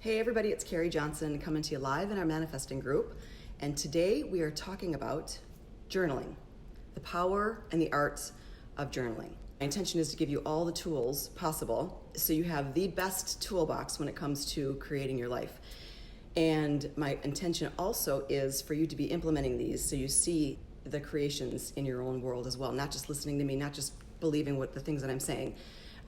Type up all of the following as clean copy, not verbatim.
Hey everybody, it's Keri Johnson coming to you live in our manifesting group. And today we are talking about journaling, the power and the art of journaling. My intention is to give you all the tools possible so you have the best toolbox when it comes to creating your life. And my intention also is for you to be implementing these so you see the creations in your own world as well, not just listening to me, not just believing what the things that I'm saying.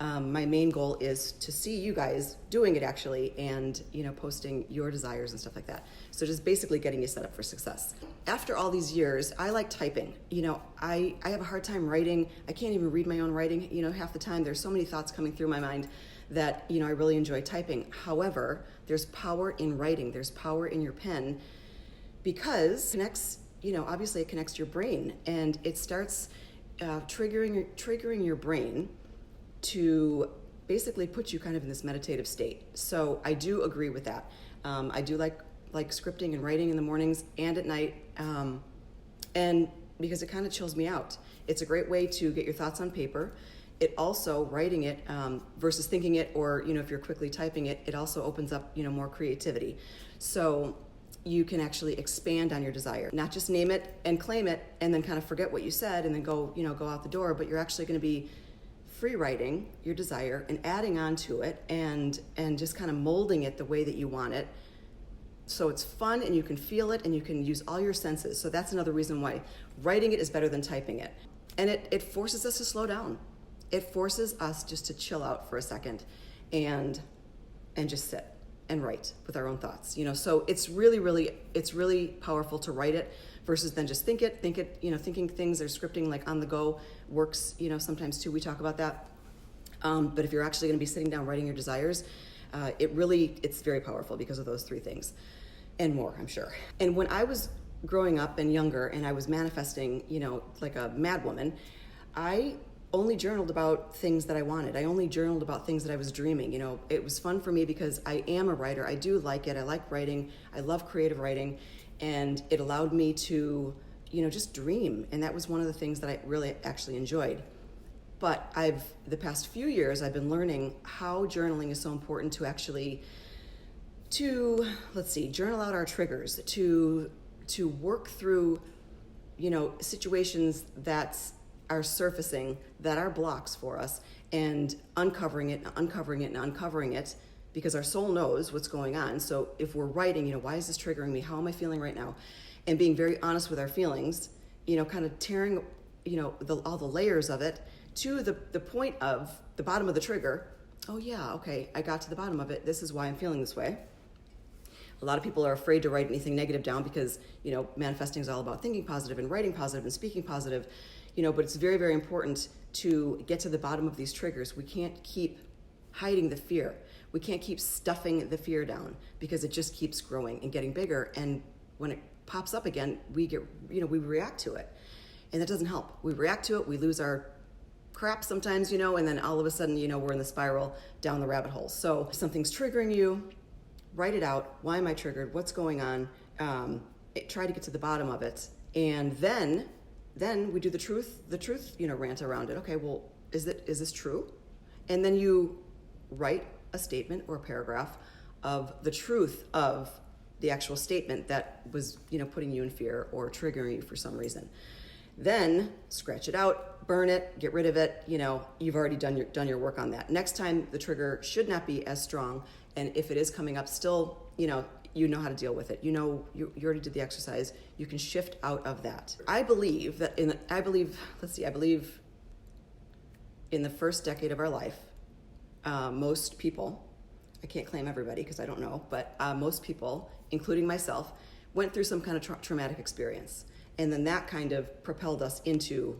My main goal is to see you guys doing it actually and posting your desires and stuff like that. So just basically getting you set up for success. After all these years, I like typing. I have a hard time writing. I can't even read my own writing. Half the time there's so many thoughts coming through my mind that I really enjoy typing. However, there's power in writing. There's power in your pen because it connects, obviously it connects your brain and it starts triggering your brain to basically put you kind of in this meditative state. So I do agree with that. I do like scripting and writing in the mornings and at night, and because it kind of chills me out. It's a great way to get your thoughts on paper. It also, writing it versus thinking it, or if you're quickly typing it, it also opens up more creativity. So you can actually expand on your desire, not just name it and claim it and then kind of forget what you said and then go out the door, but you're actually going to be free writing your desire and adding on to it and just kind of molding it the way that you want it. So it's fun and you can feel it and you can use all your senses. So that's another reason why writing it is better than typing it. And it forces us to slow down. It forces us just to chill out for a second and just sit and write with our own thoughts. So it's really powerful to write it versus then just think it, thinking things or scripting like on the go works, sometimes too, we talk about that. But if you're actually going to be sitting down writing your desires, it's very powerful because of those three things and more, I'm sure. And when I was growing up and younger and I was manifesting, like a mad woman, I only journaled about things that I wanted. I only journaled about things that I was dreaming. It was fun for me because I am a writer. I do like it. I like writing. I love creative writing. And it allowed me to, just dream. And that was one of the things that I really actually enjoyed. But the past few years, I've been learning how journaling is so important to actually, journal out our triggers, to work through, situations that are surfacing that are blocks for us and uncovering it because our soul knows what's going on. So if we're writing, why is this triggering me? How am I feeling right now? And being very honest with our feelings, kind of tearing, all the layers of it to the point of the bottom of the trigger. Oh yeah, okay, I got to the bottom of it. This is why I'm feeling this way. A lot of people are afraid to write anything negative down because, manifesting is all about thinking positive and writing positive and speaking positive. But it's very, very important to get to the bottom of these triggers. We can't keep hiding the fear. We can't keep stuffing the fear down because it just keeps growing and getting bigger. And when it pops up again, we react to it. And that doesn't help. We react to it, we lose our crap sometimes, and then all of a sudden, we're in the spiral down the rabbit hole. So if something's triggering you, write it out. Why am I triggered? What's going on? Try to get to the bottom of it. And then we do the truth, rant around it. Okay, well, is this true? And then you write a statement or a paragraph of the truth of the actual statement that was, putting you in fear or triggering you for some reason. Then scratch it out, burn it, get rid of it. You've already done your work on that. Next time the trigger should not be as strong. And if it is coming up still, you know how to deal with it. You already did the exercise. You can shift out of that. I believe in the first decade of our life, most people, I can't claim everybody because I don't know, but most people, including myself, went through some kind of traumatic experience. And then that kind of propelled us into,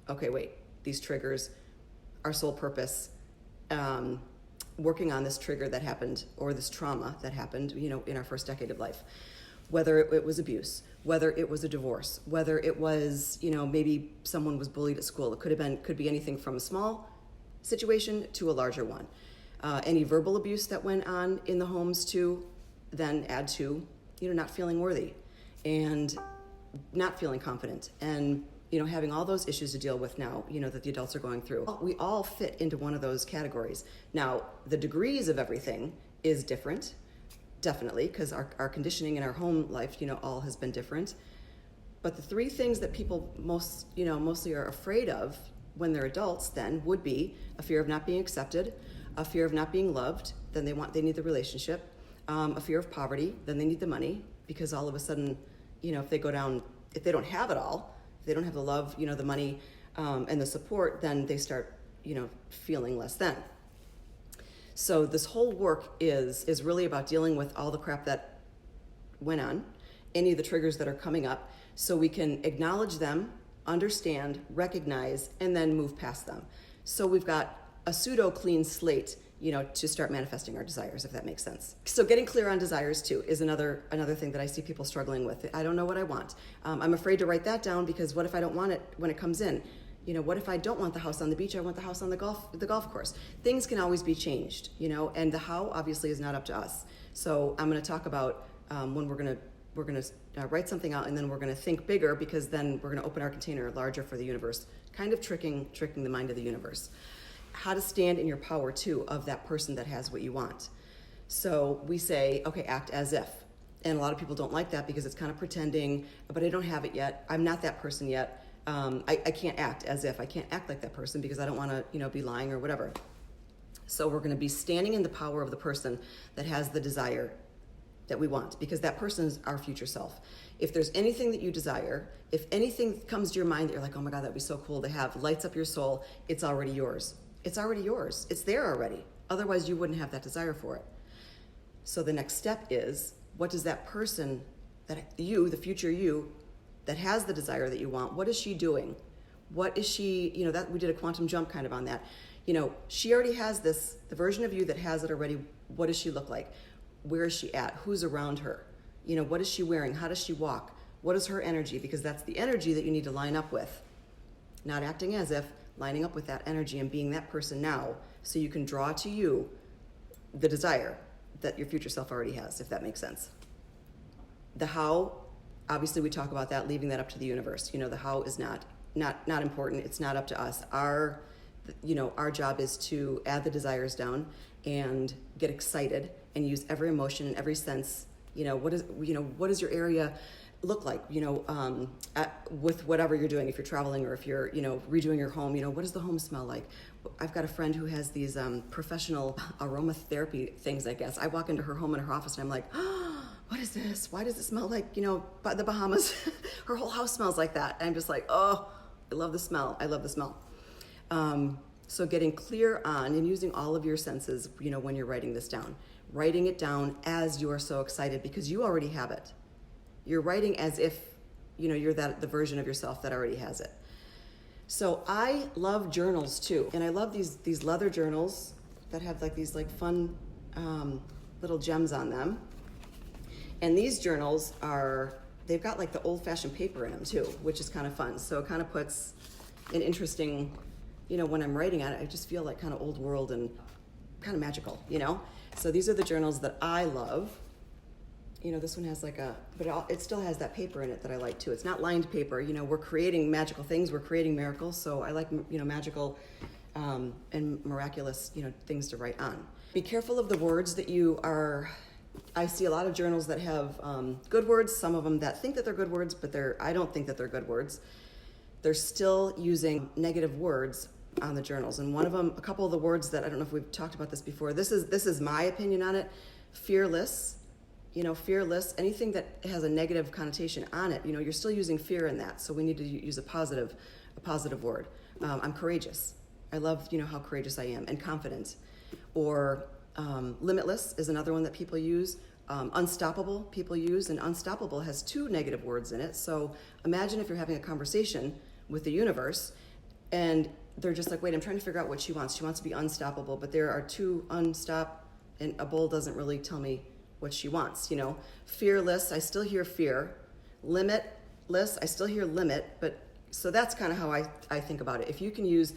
okay, wait, these triggers, our sole purpose, working on this trigger that happened or this trauma that happened, in our first decade of life. Whether it was abuse, whether it was a divorce, whether it was, maybe someone was bullied at school. It could be anything from a small situation to a larger one. Any verbal abuse that went on in the homes too, then add to, not feeling worthy and not feeling confident and having all those issues to deal with now, that the adults are going through. We all fit into one of those categories. Now, the degrees of everything is different, definitely, because our conditioning in our home life, all has been different. But the three things that people mostly are afraid of when they're adults then would be a fear of not being accepted, a fear of not being loved, then they need the relationship, a fear of poverty, then they need the money, because all of a sudden, if they don't have it all, if they don't have the love, the money, and the support, then they start, feeling less than. So this whole work is really about dealing with all the crap that went on, any of the triggers that are coming up, so we can acknowledge them, understand, recognize, and then move past them. So we've got a pseudo clean slate, to start manifesting our desires, if that makes sense. So getting clear on desires too is another thing that I see people struggling with. I don't know what I want. I'm afraid to write that down, because what if I don't want it when it comes in? What if I don't want the house on the beach? I want the house on the golf course. Things can always be changed, and the how obviously is not up to us. So I'm going to talk about when we're going to write something out, and then we're going to think bigger, because then we're going to open our container larger for the universe, kind of tricking the mind of the universe. How to stand in your power too of that person that has what you want. So we say, okay, act as if. And a lot of people don't like that, because it's kind of pretending, but I don't have it yet. I'm not that person yet. I can't act as if. I can't act like that person, because I don't want to, be lying or whatever. So we're going to be standing in the power of the person that has the desire that we want, because that person is our future self. If there's anything that you desire, if anything comes to your mind that you're like, oh my God, that'd be so cool to have, lights up your soul, it's already yours. It's already yours. It's there already. Otherwise, you wouldn't have that desire for it. So the next step is, what does that person, the future you, that has the desire that you want, what is she doing? What is she, that we did a quantum jump kind of on that. She already has this, the version of you that has it already. What does she look like? Where is she at? Who's around her? What is she wearing? How does she walk? What is her energy? Because that's the energy that you need to line up with. Not acting as if, lining up with that energy and being that person now, so you can draw to you the desire that your future self already has, if that makes sense. The how, obviously we talk about that, leaving that up to the universe. The how is not important. It's not up to us. Our job is to add the desires down and get excited and use every emotion and every sense. What does your area look like, with whatever you're doing, if you're traveling or if you're, redoing your home, what does the home smell like? I've got a friend who has these professional aromatherapy things, I guess. I walk into her home in her office and I'm like, oh, what is this? Why does it smell like, the Bahamas? Her whole house smells like that. And I'm just like, oh, I love the smell. I love the smell. So getting clear on and using all of your senses, when you're writing this down, writing it down as you are so excited, because you already have it. You're writing as if, you're the version of yourself that already has it. So I love journals too. And I love these leather journals that have these fun little gems on them. And these journals they've got the old fashioned paper in them too, which is kind of fun. So it kind of puts an interesting, when I'm writing on it, I just feel kind of old world and kind of magical, So these are the journals that I love. This one has but it still has that paper in it that I like too. It's not lined paper. We're creating magical things. We're creating miracles. So I like, magical and miraculous, things to write on. Be careful of the words that I see a lot of journals that have good words, some of them that think that they're good words, but I don't think that they're good words. They're still using negative words on the journals. And one of them, a couple of the words that, I don't know if we've talked about this before, this is my opinion on it. Fearless. Fearless, anything that has a negative connotation on it, you're still using fear in that. So we need to use a positive word. I'm courageous. I love, how courageous I am, and confident. Or limitless is another one that people use. Unstoppable people use, and unstoppable has two negative words in it. So imagine if you're having a conversation with the universe and they're just like, wait, I'm trying to figure out what she wants. She wants to be unstoppable, but there are two unstop, and a bowl doesn't really tell me what she wants, Fearless, I still hear fear. Limitless, I still hear limit, but so that's kind of how I think about it. If you can use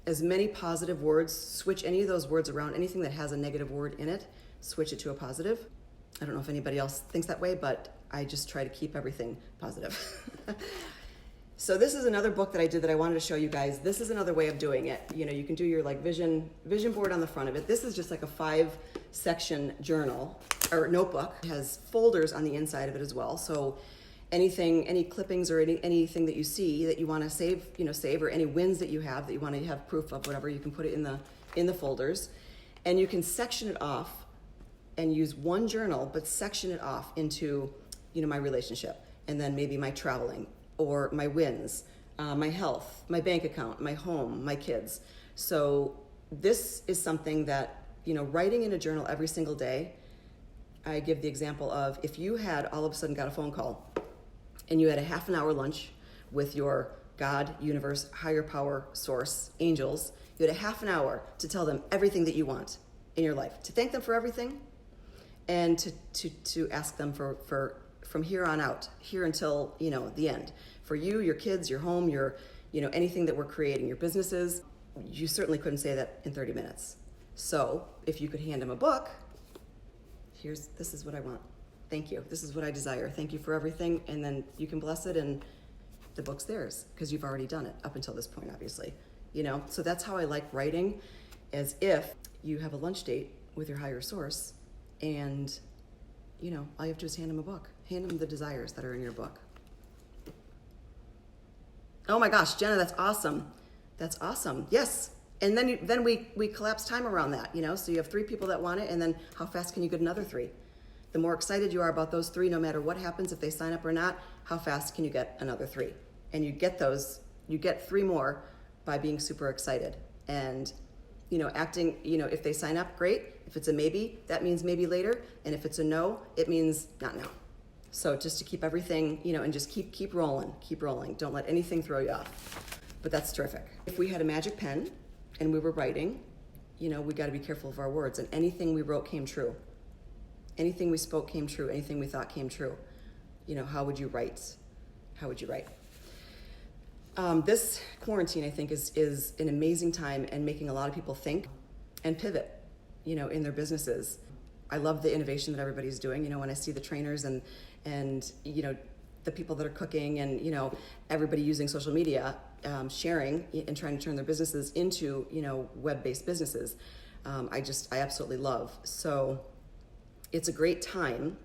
as many positive words, switch any of those words around, anything that has a negative word in it, switch it to a positive. I don't know if anybody else thinks that way, but I just try to keep everything positive. So this is another book that I did that I wanted to show you guys. This is another way of doing it. You can do your vision board on the front of it. This is just a 5-section journal, or notebook. It has folders on the inside of it as well. So anything, any clippings or anything that you see that you want to save, save, or any wins that you have that you want to have proof of, whatever, you can put it in the folders, and you can section it off and use one journal, but section it off into, my relationship, and then maybe my traveling or my wins, my health, my bank account, my home, my kids. So this is something that, writing in a journal every single day. I give the example of, if you had all of a sudden got a phone call and you had a half an hour lunch with your God, universe, higher power, source, angels, you had a half an hour to tell them everything that you want in your life, to thank them for everything, and to ask them for from here on out, here until, the end, for you, your kids, your home, your, anything that we're creating, your businesses. You certainly couldn't say that in 30 minutes. So if you could hand them a book, this is what I want. Thank you. This is what I desire. Thank you for everything. And then you can bless it, and the book's theirs because you've already done it up until this point, obviously. So that's how I like writing, as if you have a lunch date with your higher source, and all you have to do is hand them a book. Hand them the desires that are in your book. Oh my gosh, Jenna, that's awesome. That's awesome. Yes. And then we collapse time around that, so you have 3 people that want it, and then how fast can you get another 3? The more excited you are about those 3, no matter what happens, if they sign up or not, how fast can you get another 3? And you get 3 more by being super excited and, acting, if they sign up, great. If it's a maybe, that means maybe later. And if it's a no, it means not now. So just to keep everything, and just keep rolling. Don't let anything throw you off. But that's terrific. If we had a magic pen and we were writing, we got to be careful of our words. And anything we wrote came true. Anything we spoke came true. Anything we thought came true. How would you write? How would you write? This quarantine, I think, is an amazing time and making a lot of people think and pivot, in their businesses. I love the innovation that everybody's doing. When I see the trainers and the people that are cooking and, everybody using social media, sharing and trying to turn their businesses into, web-based businesses, I absolutely love. So it's a great time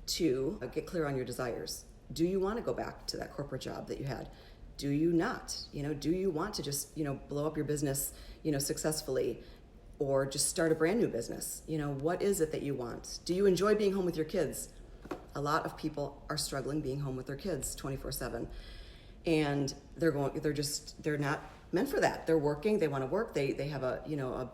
to get clear on your desires. Do you want to go back to that corporate job that you had? Do you not? Do you want to just, blow up your business, successfully, or just start a brand new business? What is it that you want? Do you enjoy being home with your kids? A lot of people are struggling being home with their kids 24/7, and they're not meant for that. They're working, they want to work, they have a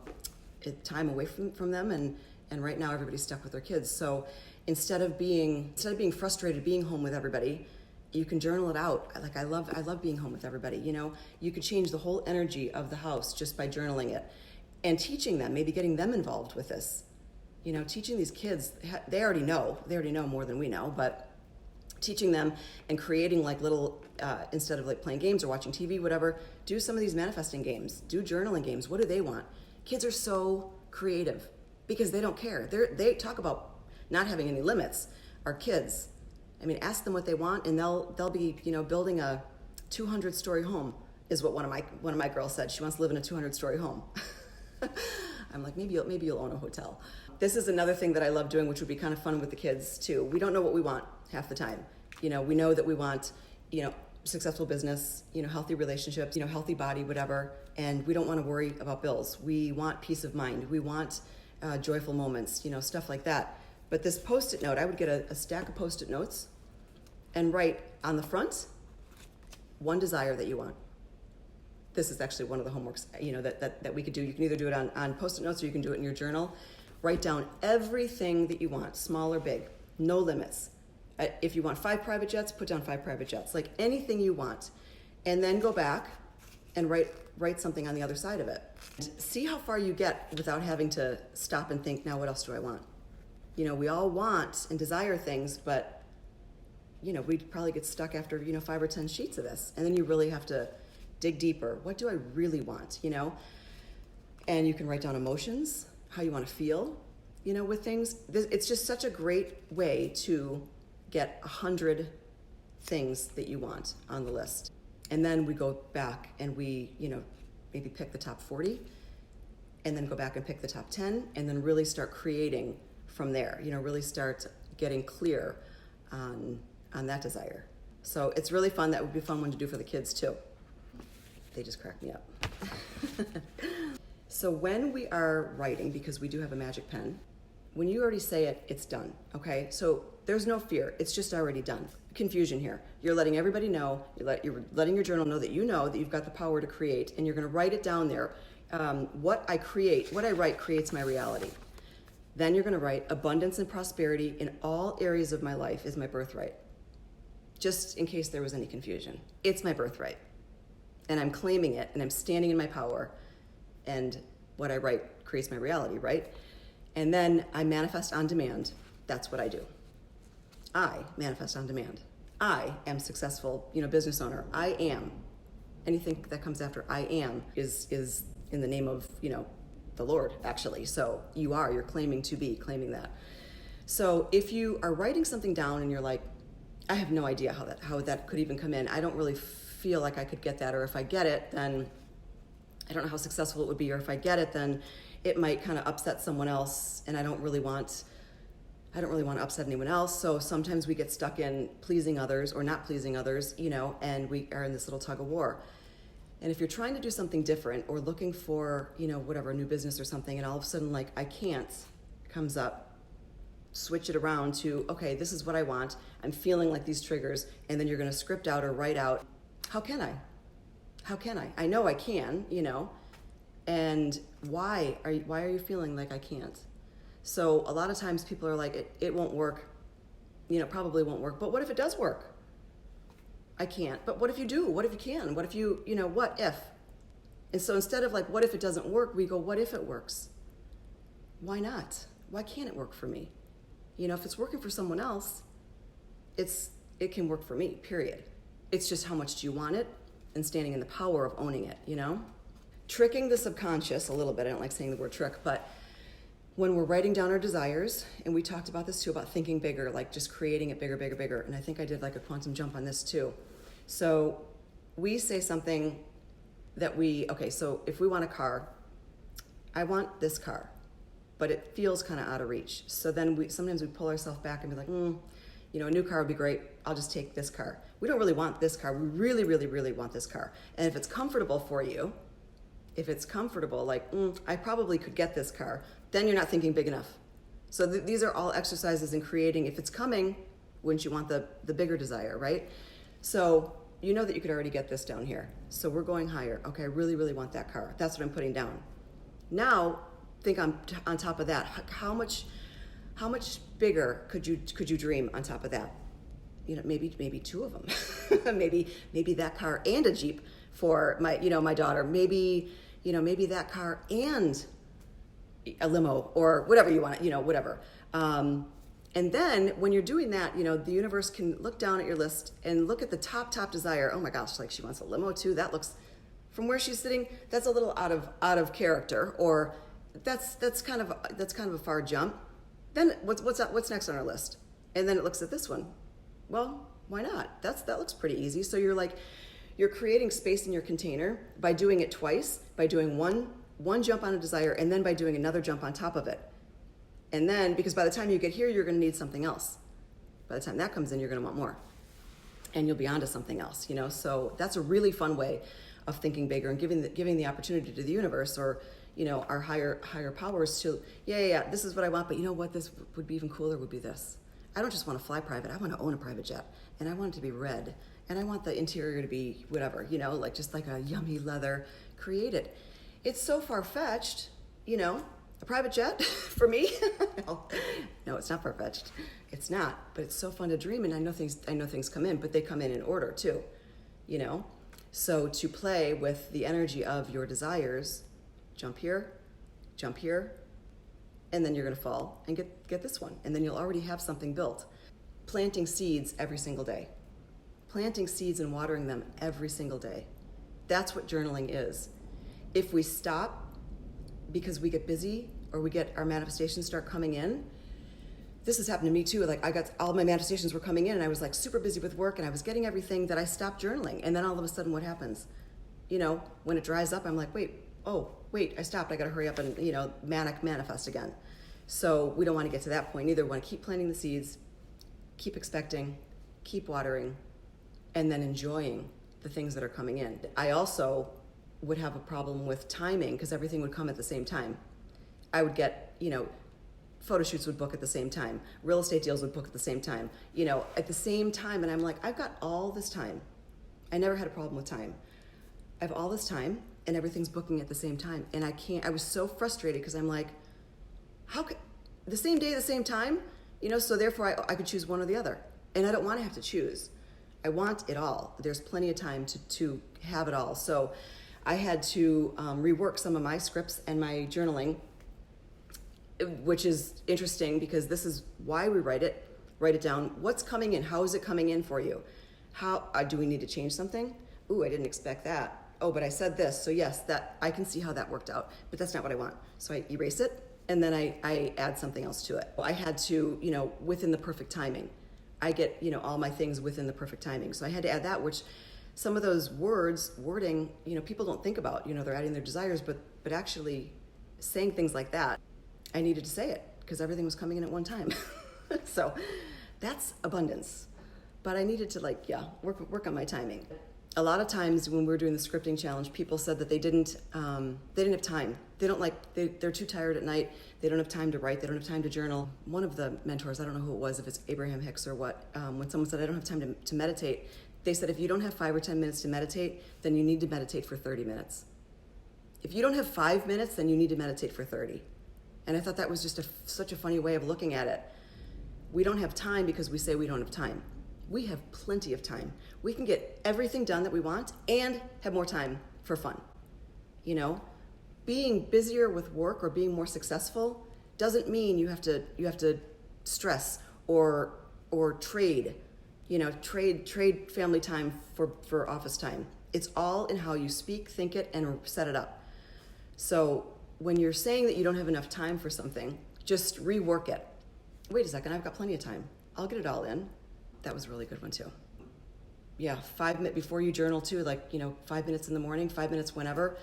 time away from them, and right now everybody's stuck with their kids. So instead of being frustrated being home with everybody, you can journal it out. Like I love being home with everybody. You could change the whole energy of the house just by journaling it, and teaching them, maybe getting them involved with this. Teaching these kids, they already know more than we know, but teaching them and creating like little, instead of like playing games or watching TV, whatever, do some of these manifesting games, do journaling games. What do they want? Kids are so creative because they don't care. They talk about not having any limits. Our kids, ask them what they want, and they'll be, building a 200-story home is what one of my girls said. She wants to live in a 200-story home. I'm like, maybe you'll own a hotel. This is another thing that I love doing, which would be kind of fun with the kids too. We don't know what we want half the time. We know that we want, successful business, healthy relationships, healthy body, whatever. And we don't want to worry about bills. We want peace of mind. We want joyful moments, stuff like that. But this Post-it note, I would get a stack of Post-it notes and write on the front, one desire that you want. This is actually one of the homeworks, that we could do. You can either do it on Post-it notes or you can do it in your journal. Write down everything that you want, small or big, no limits. If you want 5 private jets, put down 5 private jets, like anything you want. And then go back and write something on the other side of it. See how far you get without having to stop and think, now what else do I want? We all want and desire things, but, we'd probably get stuck after, 5 or 10 sheets of this. And then you really have to dig deeper. What do I really want, And you can write down emotions, how you want to feel, with things. It's just such a great way to get 100 things that you want on the list. And then we go back and we, maybe pick the top 40, and then go back and pick the top 10, and then really start creating from there, really start getting clear on that desire. So it's really fun. That would be a fun one to do for the kids too. They just crack me up. So when we are writing, because we do have a magic pen, when you already say it, it's done, okay? So there's no fear, it's just already done. Confusion here. You're letting everybody know, you're letting your journal know that you've got the power to create, and you're gonna write it down there. What I write creates my reality. Then you're gonna write, abundance and prosperity in all areas of my life is my birthright. Just in case there was any confusion. It's my birthright. And I'm claiming it, and I'm standing in my power, and what I write creates my reality, right? And then I manifest on demand. That's what I do. I manifest on demand. I am successful, business owner. I am. Anything that comes after I am is in the name of, the Lord, actually. So you're claiming that. So if you are writing something down and you're like, I have no idea how that could even come in. I don't really feel like I could get that, or if I get it, then I don't know how successful it would be, or if I get it, then it might kind of upset someone else, and I don't really want to upset anyone else. So sometimes we get stuck in pleasing others or not pleasing others, and we are in this little tug of war. And if you're trying to do something different or looking for, whatever, a new business or something, and all of a sudden, like, I can't comes up, switch it around to, okay, this is what I want. I'm feeling like these triggers, and then you're going to script out or write out, how can I? I know I can, and why are you feeling like I can't? So a lot of times people are like, it won't work, probably won't work. But what if it does work? I can't. But what if you do? What if you can? What if you, what if? And so instead of like, what if it doesn't work? We go, what if it works? Why not? Why can't it work for me? If it's working for someone else, it can work for me, period. It's just how much do you want it, and standing in the power of owning it, Tricking the subconscious a little bit. I don't like saying the word trick, but when we're writing down our desires, and we talked about this too, about thinking bigger, like just creating it bigger, bigger, bigger. And I think I did like a quantum jump on this too. So we say something that so if we want a car, I want this car, but it feels kind of out of reach. So then sometimes we pull ourselves back and be like, a new car would be great. I'll just take this car. We don't really want this car. We really, really, really want this car. And if it's comfortable for you, like, I probably could get this car, then you're not thinking big enough. So these are all exercises in creating. If it's coming, wouldn't you want the bigger desire, right? So you know that you could already get this down here. So we're going higher. Okay, I really, really want that car. That's what I'm putting down. Now, think on top of that. How much bigger could you dream on top of that? Maybe two of them. maybe that car and a Jeep for my daughter. Maybe that car and a limo, or whatever you want, whatever. And then when you're doing that, the universe can look down at your list and look at the top desire. Oh my gosh, like she wants a limo too. That looks, from where she's sitting, that's a little out of character, or that's kind of a far jump. Then what's next on our list? And then it looks at this one. Well, why not? That looks pretty easy. So you're creating space in your container by doing it twice, by doing one jump on a desire, and then by doing another jump on top of it. And then, because by the time you get here, you're going to need something else. By the time that comes in, you're going to want more. And you'll be onto something else, So that's a really fun way of thinking bigger and giving the opportunity to the universe, or, our higher powers to, this is what I want, but what this would be even cooler would be this. I don't just want to fly private. I want to own a private jet, and I want it to be red, and I want the interior to be whatever, like just like a yummy leather. Create it. It's so far-fetched, a private jet for me. No, it's not far-fetched. It's not, but it's so fun to dream, and I know things come in, but they come in order too, So to play with the energy of your desires, jump here, and then you're going to fall and get this one, and then you'll already have something built. Planting seeds every single day. Planting seeds and watering them every single day. That's what journaling is. If we stop because we get busy, or our manifestations start coming in, this has happened to me too. Like, I got all my manifestations were coming in, and I was like super busy with work, and I was getting everything, that I stopped journaling. And then all of a sudden, what happens? When it dries up, I'm like, wait, I stopped. I got to hurry up and manic manifest again. So we don't want to get to that point either. We want to keep planting the seeds, keep expecting, keep watering, and then enjoying the things that are coming in. I also would have a problem with timing because everything would come at the same time. I would get, photo shoots would book at the same time. Real estate deals would book at the same time, at the same time. And I'm like, I've got all this time. I never had a problem with time. I have all this time and everything's booking at the same time. And I was so frustrated because I'm like, how could, the same day, the same time? So therefore I could choose one or the other. And I don't want to have to choose. I want it all. There's plenty of time to have it all. So I had to rework some of my scripts and my journaling, which is interesting because this is why we write it down. What's coming in? How is it coming in for you? How do we need to change something? Ooh, I didn't expect that. Oh, but I said this. So yes, that I can see how that worked out, but that's not what I want. So I erase it and then I add something else to it. I had to, within the perfect timing. I get, all my things within the perfect timing. So I had to add that, which some of those wording, people don't think about, they're adding their desires, but actually saying things like that, I needed to say it because everything was coming in at one time. So that's abundance. But I needed to work on my timing. A lot of times when we were doing the scripting challenge, people said that they didn't have time. They're too tired at night. They don't have time to write. They don't have time to journal. One of the mentors, I don't know who it was, if it's Abraham Hicks or what, when someone said, I don't have time to meditate, they said, if you don't have 5 or 10 minutes to meditate, then you need to meditate for 30 minutes. If you don't have 5 minutes, then you need to meditate for 30. And I thought that was just such a funny way of looking at it. We don't have time because we say we don't have time. We have plenty of time. We can get everything done that we want and have more time for fun. Being busier with work or being more successful doesn't mean you have to stress or trade, trade family time for office time. It's all in how you speak, think it, and set it up. So when you're saying that you don't have enough time for something, just rework it. Wait a second, I've got plenty of time. I'll get it all in. That was a really good one too. Yeah, 5 minutes before you journal too, 5 minutes in the morning, 5 minutes whenever,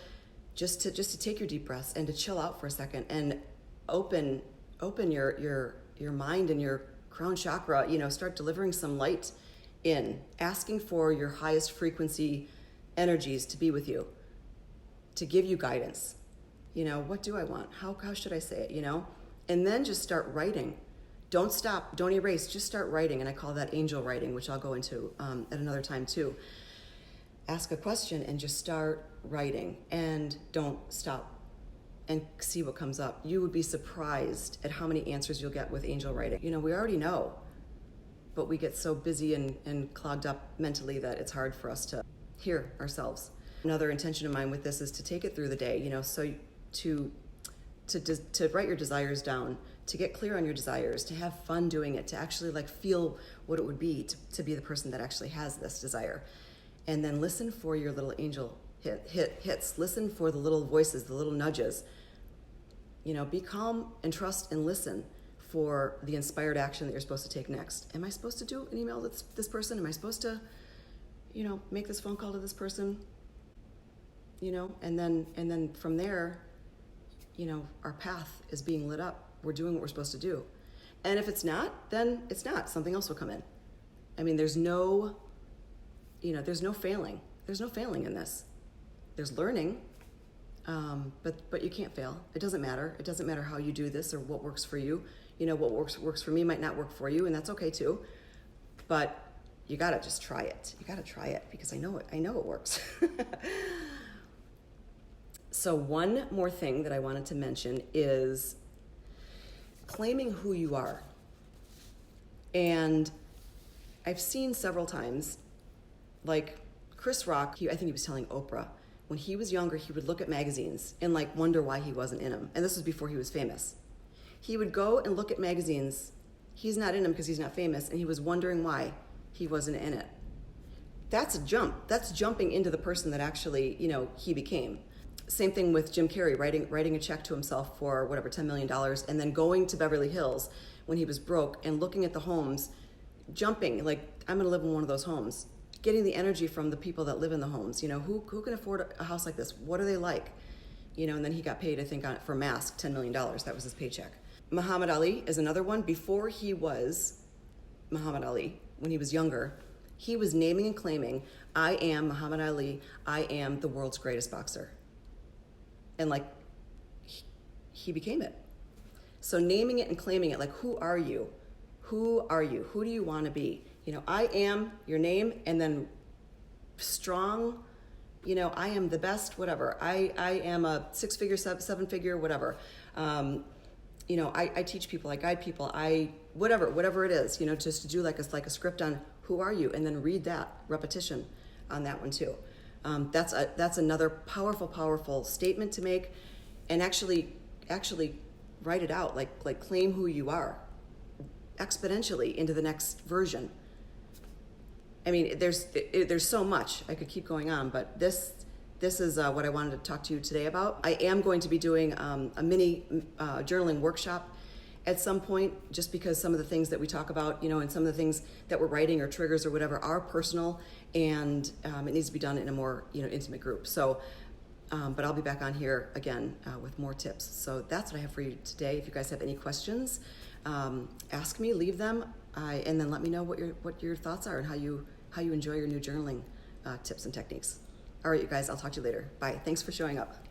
just to take your deep breaths and to chill out for a second and open your mind and your crown chakra, start delivering some light in, asking for your highest frequency energies to be with you, to give you guidance. What do I want? How should I say it, And then just start writing. Don't stop, don't erase, just start writing. And I call that angel writing, which I'll go into at another time too. Ask a question and just start writing and don't stop and see what comes up. You would be surprised at how many answers you'll get with angel writing. We already know, but we get so busy and clogged up mentally that it's hard for us to hear ourselves. Another intention of mine with this is to take it through the day, so to write your desires down, to get clear on your desires, to have fun doing it, to actually feel what it would be to be the person that actually has this desire. And then listen for your little angel hits. Listen for the little voices, the little nudges. Be calm and trust and listen for the inspired action that you're supposed to take next. Am I supposed to do an email to this person? Am I supposed to, make this phone call to this person? And then from there, our path is being lit up. We're doing what we're supposed to do. And if it's not, then it's not. Something else will come in. There's no failing. There's no failing in this. There's learning, but you can't fail. It doesn't matter. It doesn't matter how you do this or what works for you. What works for me might not work for you, and that's okay too. But you gotta just try it. You gotta try it because I know it works. So one more thing that I wanted to mention is claiming who you are. And I've seen several times, like Chris Rock, I think he was telling Oprah, when he was younger, he would look at magazines and wonder why he wasn't in them. And this was before he was famous. He would go and look at magazines. He's not in them because he's not famous, and he was wondering why he wasn't in it. That's a jump. That's jumping into the person that actually, he became. Same thing with Jim Carrey, writing a check to himself for whatever, $10 million, and then going to Beverly Hills when he was broke and looking at the homes, jumping, I'm going to live in one of those homes, getting the energy from the people that live in the homes. Who can afford a house like this? What are they like? And then he got paid, I think, for Mask, $10 million. That was his paycheck. Muhammad Ali is another one. Before he was Muhammad Ali, when he was younger, he was naming and claiming, I am Muhammad Ali, I am the world's greatest boxer. And like, he became it. So naming it and claiming it, like, who are you? Who are you? Who do you want to be? You know, I am your name, and then strong, you know, I am the best, whatever. I am a six-figure, seven-figure, whatever. You know, I teach people, I guide people, whatever it is, you know, just to do like a script on who are you, and then read that repetition on that one too. That's another powerful statement to make, and actually write it out, like claim who you are exponentially into the next version. I mean, there's so much. I could keep going on, but this is what I wanted to talk to you today about. I am going to be doing a mini journaling workshop at some point, just because some of the things that we talk about, you know, and some of the things that we're writing or triggers or whatever are personal, and it needs to be done in a more, you know, intimate group. So, but I'll be back on here again with more tips. So that's what I have for you today. If you guys have any questions, ask me, leave them, and then let me know what your thoughts are and how you enjoy your new journaling tips and techniques. All right, you guys, I'll talk to you later. Bye. Thanks for showing up.